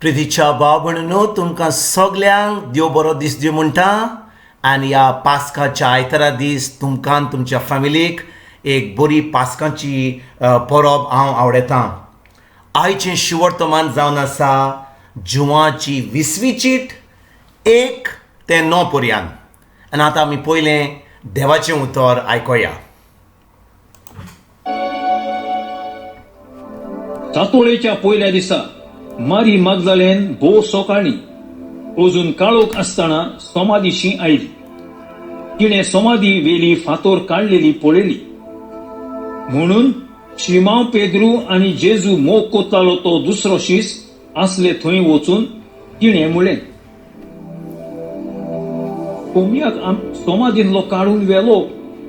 प्रितीच्या भाव भयणींनो, तुमकां सगल्यांक देव बरो दीस दिवं म्हणटा. आनी ह्या पास्काच्या आयतारा दीस तुमकां आनी तुमच्या फॅमिलीक एक बरी पास्काची परब हांव आवडयतां. आयचें शिवर्तमान जावन आसा जुंवाची 20वी चीट 1 ते 9 पर्यंत. आनी आतां आमी पयलें देवाचें उतर आयकोया. सातोळेच्या पयल्या दिसा मारी मागदलेन भोव सकाळी अजून काळोख आसतना समाधीशी आयली. तिणे समाधी वेली फातोर काडलेली पळयली. म्हणून शिमांव पेद्रू आनी जेजू मोग कोत्तालो तो दुसरो शीस आसले थंय वचून तिणे म्हळें, कोमयाक समाधींतलो काडून व्हेलो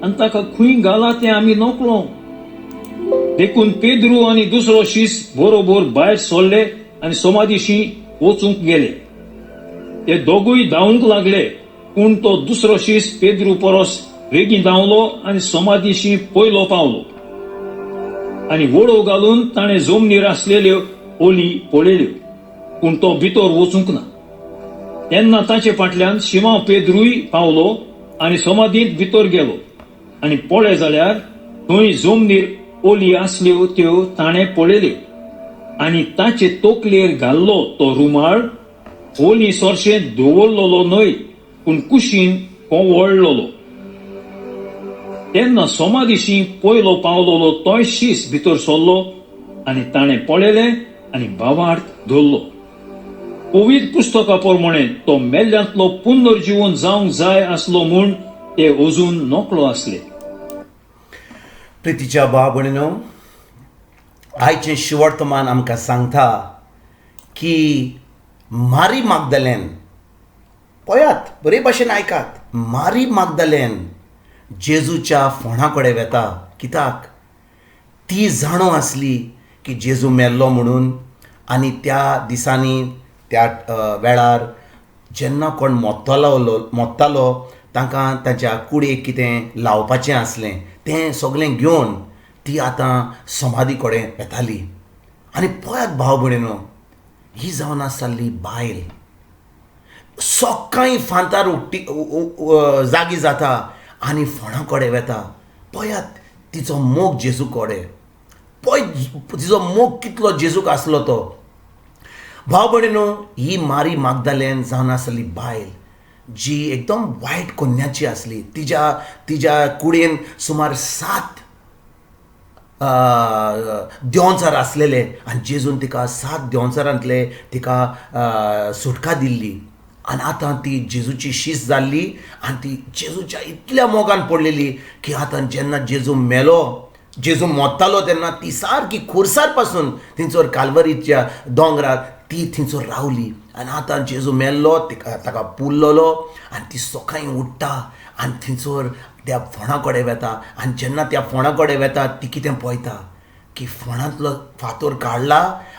आनी ताका खंय घाला तें आमी नकळो. देखून पेद्रू आनी दुसरो शीस बरोबर भायर सरले आनी समाधीशी वचूंक गेले. ते दोगूय धांवूंक लागले, पूण तो दुसरो शीस पेद्रू परस बेगीन धांवलो आनी समाधीशी पयलो पावलो. आनी वळो घालून ताणें जमनीर आसलेल्यो ओली पळयल्यो, पूण तो भितर वचूंक ना. तेन्ना ताचे फाटल्यान शिमांव पेद्रूय पावलो आनी समाधींत भितर गेलो. आनी पळय जाल्यार थंय जमनीर ओली आसल्यो त्यो ताणें पळयल्यो. आनी ताचे तोकलेर घाल्लो तो रुमाळ ओली सोरशें दवरलेलो न्हय, पूण कुशीन कोवळलेलो. तेन्ना समाधीशी पयलो पावलेलो तोय शीस भितर सरलो आनी ताणें पळयलें आनी भावार्थ धरलो. पवित्र पुस्तका प्रमाणे तो मेल्ल्यांतलो पुनर्जीवन जावंक जाय आसलो म्हूण ते अजून नकळो आसले. प्रितीच्या भाव भयणींनो, आयचें शिवर्तमान आमकां सांगता की मारी मागदलेन, पळयात बरे भाशेन आयकात, मारी मागदलेन जेजूच्या फोंडा कडेन वेता. कित्याक ती जाणो आसली की जेजू मेल्लो म्हणून. आनी त्या दिसांनी त्या वेळार जेन्ना कोण मोत्तालो तांकां ताच्या कुडीक कितें लावपाचें आसलें तें सगळें घेवन ती आतां समाधी कडेन येताली. आनी पळयात भाव भयणींनो, ही जावन आसताली बायल सकाळीं फांतार जागी जाता आनी फोंडा कडेन वेता. पळयात तिचो मोग जेजू कडेन, पळय तिचो मोग कितलो जेजूक आसलो तो. भाव भयणींनो, ही मारी मागदलेन जावन आसली बायल जी एकदम वायट कन्याची आसली. तिच्या कुडीन सुमार 7 देंवचार आसलेले आनी जेजून तिका 7 देंवचारांतले तिका सुटका दिल्ली. आनी आतां ती जेजूची शीस जाल्ली आनी ती जेजूच्या इतल्या मोगान पडलेली की आतां जेन्ना जेजू मेलो, जेजू मोत्तालो तेन्ना ती सारकी खुर्सार पासून थिंचोर काल्वरीच्या दोंगरार ती थिंचोर रावली. आनी आतां जेजू मेल्लो, ताका पुरलेलो आनी ती सकाळीं उठ्ठा आनी थिंचोर त्या फोंडा कडेन वेता. आनी जेन्ना त्या फोंडा कडेन वेता ती कितें पळयता की फोंडांतलो फातोर काडला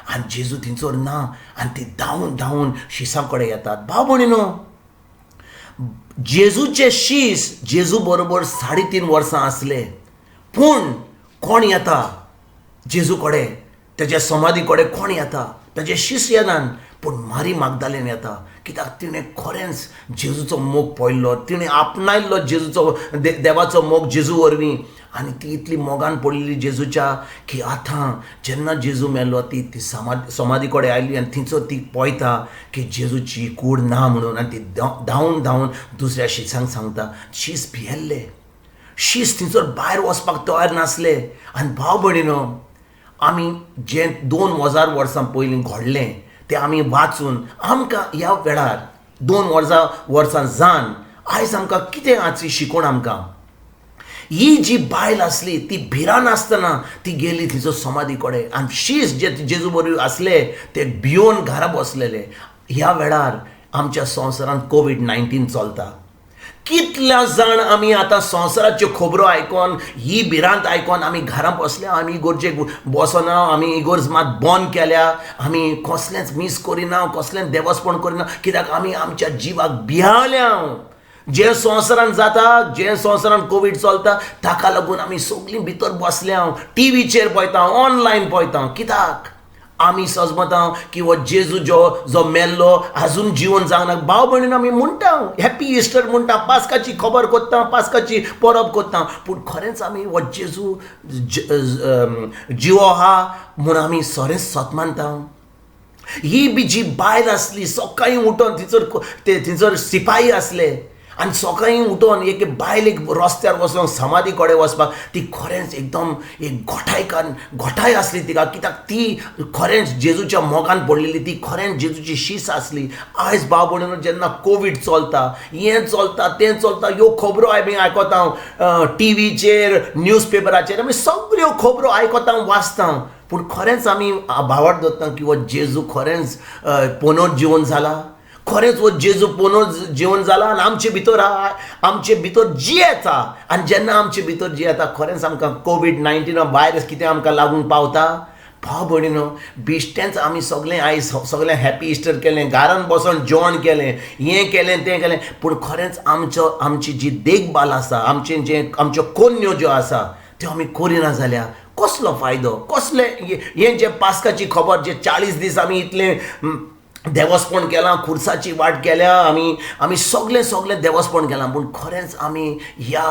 आनी जेजू थिंचोर ना. आनी ती धांवून धांवून शिसा कडेन येतात. भाव भयणींनो, जेजूचे शीस जेजू बरोबर 3.5 वर्सां आसले, पूण कोण येता जेजू कडेन, तेज्या समाधी कडेन कोण येता? ताजे शीस येनान, पूण मारी मागदलेन येता. कित्याक तिणें खरेंच जेजूचो मोग पळयल्लो, तिणें आपणायल्लो जेजूचो देवाचो मोग जेजू वरवीं. आनी ती इतली मोगान पडलेली जेजूच्या की आतां जेन्ना जेजू मेल्लो ती समाधी कडेन आयली आनी थिंचोर ती पळयता की जेजूची कूड ना म्हणून. आनी ती धांवून धांवून दुसऱ्या शिसांक सांगता. शीस भियेल्ले, शीस थिंचोर भायर वचपाक तयार नासले. आनी भाव भयणींनो, आमी जें 2000 वर्सां पयलीं घडलें तें आमी वाचून आमकां ह्या वेळार 2 वर्सां जावन आयज आमकां कितें आची शिकोण आमकां. ही जी बायल आसली ती भिरान आसतना ती गेली तिचो समाधी कडेन आनी शीस जे जेजू बरोबर आसले ते भियोन घरा बसलेले. ह्या वेळार आमच्या संवसारांत कोविड-19 चलता. कितल्या जाण आमी आतां संवसाराच्यो खबरो आयकोन ही भिरांत आयकोन आमी घरा बसल्या, आमी इगोर्जेक बसना, आमी इगोर्ज मात बंद केल्या, आमी कसलेंच मीस करिना, कसलेंच देवस्पण करिना. कित्याक आमी आमच्या जिवाक भियाल्या. जे संवसारान जाता, जे संवसारान कोवीड चलता ताका लागून आमी सगळीं भितर बसल्या, टीव्हीचेर पळयता, ऑनलायन पळयता. कित्याक आमी सजमता की हो जेजू जो मेल्लो अजून जीवन जावना भाव भयणीन आमी म्हणटा हॅपी इस्टर म्हणटा पास्काची खबर कोत्ता पास्काची परब कोत्ता पूण खरेंच आमी हो जेजू जिवो आहा म्हूण आमी सोरेंच सत मानता ही बी जी बायल आसली सकाळीं उठोन थंयसर सिपाही आसले आनी सकाळीं उठोन एक बायल एक रस्त्यार वचून समाधी कडेन वचपाक ती खरेंच एकदम एक घोटाय आसली तिका कित्याक ती खरेंच जेजूच्या मोगान पडलेली ती खरेंच जेजूची शीस आसली आयज भाव भयणीनो जेन्ना कोवीड चलता हें चलता तें चलता ह्यो खबरो आमी आयकता टीव्हीचेर न्यूज पेपराचेर आमी सगळ्यो खबरो आयकता वाचता पूण खरेंच आमी भावार्थ दवरता की हो जेजू खरेंच पुनर्जीवन जाला खरेंच वो जेजू पुनर्जीवन जाला आनी आमचे भितर जियेता आनी जेन्ना आमचे भितर जियेता खरेंच आमकां कोवीड-19 वायरस कितें आमकां लागून पावता भाव भयणीनो बिश्टेंच आमी सगळें आयज सगळें हॅपी इस्टर केलें घरान बसून जेवण केलें हें केलें तें केलें पूण खरेंच आमची जी देखभाल आसा आमच्यो कोन्यो ज्यो आसा त्यो आमी करिना जाल्यार कसलो फायदो कसलें हें जें पास्काची खबर जे 40 दीस आमी इतलें देवस्पण केलां खुर्साची वाट केल्या आमी सगळें देवस्पण केलां पूण खरेंच आमी ह्या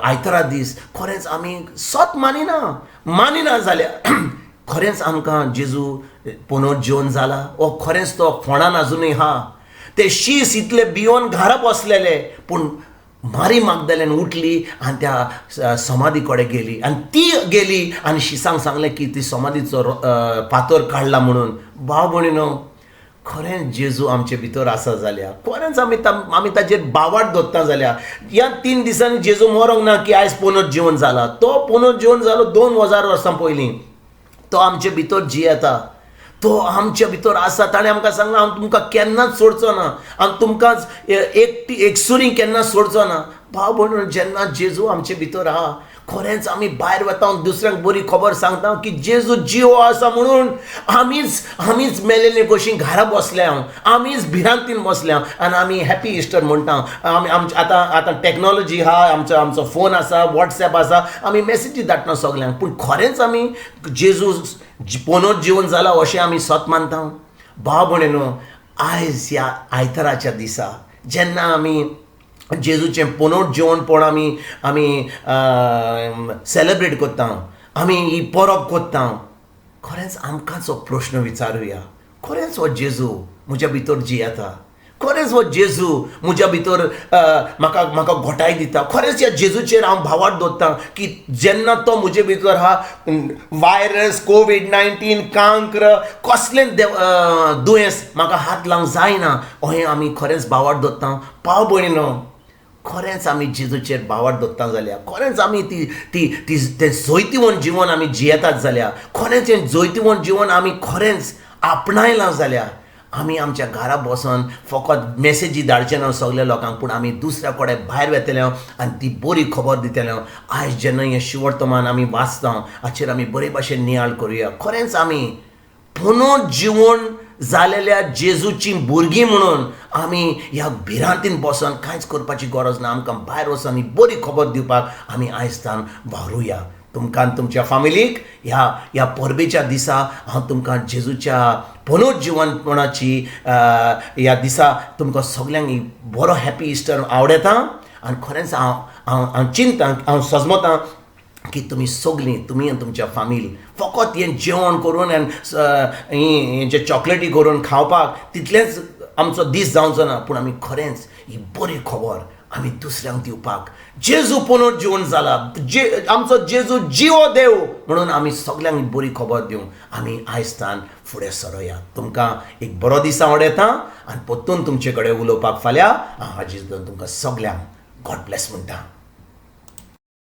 आयतारा दीस खरेंच आमी सत मानिना जाल्यार खरेंच आमकां जेजू पुनर्जीवन जाला वो खरेंच तो फोंडान आजुनूय आहा ते शीस इतले भियोन घरा बसलेले पूण मारी मागदलेन उठली आनी त्या समाधी कडेन गेली आनी ती गेली आनी शिसांक सांगलें की ती समाधीचो फातर काडला म्हणून भाव भयणीनो खरेंच जेजू आमचे भितर आसा जाल्यार खरेंच आमी ताचेर बावार्थ दवरता जाल्यार ह्या 3 दिसांनी जेजू मरोंक ना की आयज पुनर्जीवन जाला तो पुनर्जीवन जालो 2000 वर्सां पयलीं तो आमचे भितर जियेता तो आमच्या भितर आसा ताणें आमकां सांगलां हांव तुमकां केन्नाच सोडचो ना हांव तुमकांच एकसुरी केन्नाच सोडचो ना भाव भयणीनो जेन्ना जेजू आमचे भितर आहा खरेंच आमी भायर वता दुसऱ्यांक बरी खबर सांगता की जेजू जिवो आसा म्हणून आमीच मेलेली कशी घरा बसल्या आमीच भिरांतीन बसल्या आनी आमी हॅपी इस्टर म्हणटा आतां टॅक्नॉलॉजी आहा आमचो फोन आसा वॉट्सॅप आसा आमी मॅसेजी धाडटा सगल्यांक पूण खरेंच आमी जेजू पुनर्जीवन जाला अशें आमी सत मानता भाव भयणीनो आयज ह्या आयताराच्या दिसा जेन्ना आमी जेजूचें पुनर्जीवनपण आमी सेलेब्रेट कोत्ता आमी ही परब कोत्ता खरेंच आमकांच हो प्रश्न विचारुया खरेंच हो जेजू म्हज्या भितर जियेता खरेंच हो जेजू म्हज्या भितर म्हाका घोटाय दिता खरेंच ह्या जेजूचेर हांव भावार्थ दवरतां की जेन्ना तो म्हजे भितर हा वायरस कोवीड-19 कांक्र कसलें दुयेंस म्हाका हात लावंक जायना अहें आमी खरेंच भावार्थ दवरतां भाव भयणीनो खरेंच आमी जेजूचेर भावार्थ दवरता जाल्यार खरेंच आमी तें जैतिवंत जिवन आमी जियेतात जाल्यार खरेंच हें जैतिवंत जिवन आमी खरेंच आपणायलां जाल्यार आमी आमच्या घरा बसून फकत मॅसेजी धाडचे ना सगळ्या लोकांक पूण आमी दुसऱ्या कडेन भायर वेतले आनी ती बरी खबर दितले आयज जेन्ना हें शिवर्तमान आमी वाचता हाचेर आमी बरे भाशेन नियाळ करुया खरेंच आमी पुनर्जीवन जालेल्या जेजूची भुरगीं म्हणून आमी ह्या भिरांतीन बसून कांयच करपाची गरज ना आमकां भायर वचून ही बरी खबर दिवपाक आमी आयजतान वावरुया तुमकां तुमच्या फॅमिलीक ह्या परबेच्या दिसा हांव तुमकां जेजूच्या पुनर्जीवनपणाची ह्या दिसा तुमकां सगल्यांक बरो हॅपी इस्टर आवडटा आनी खरेंच हांव चिंता हांव सजमतां की तुमी सगळीं तुमी आनी तुमच्या फॅमिली फकत हें जेवण करून आनी हेंचे चॉकलेटी करून खावपाक तितलेंच आमचो दीस जावचो ना पूण आमी खरेंच ही बरी खबर आमी दुसऱ्यांक दिवपाक जेजू पुनर्जीवन जाला आमचो जेजू जिवो देव म्हणून आमी सगल्यांक बरी खबर दिवंक आमी आयजतान फुडें सरोया तुमकां एक बरो दीस आवडटा आनी परतून तुमचे कडेन उलोवपाक फाल्यां हांव हाजीर तुमकां सगल्यांक गॉड ब्लेस म्हणटा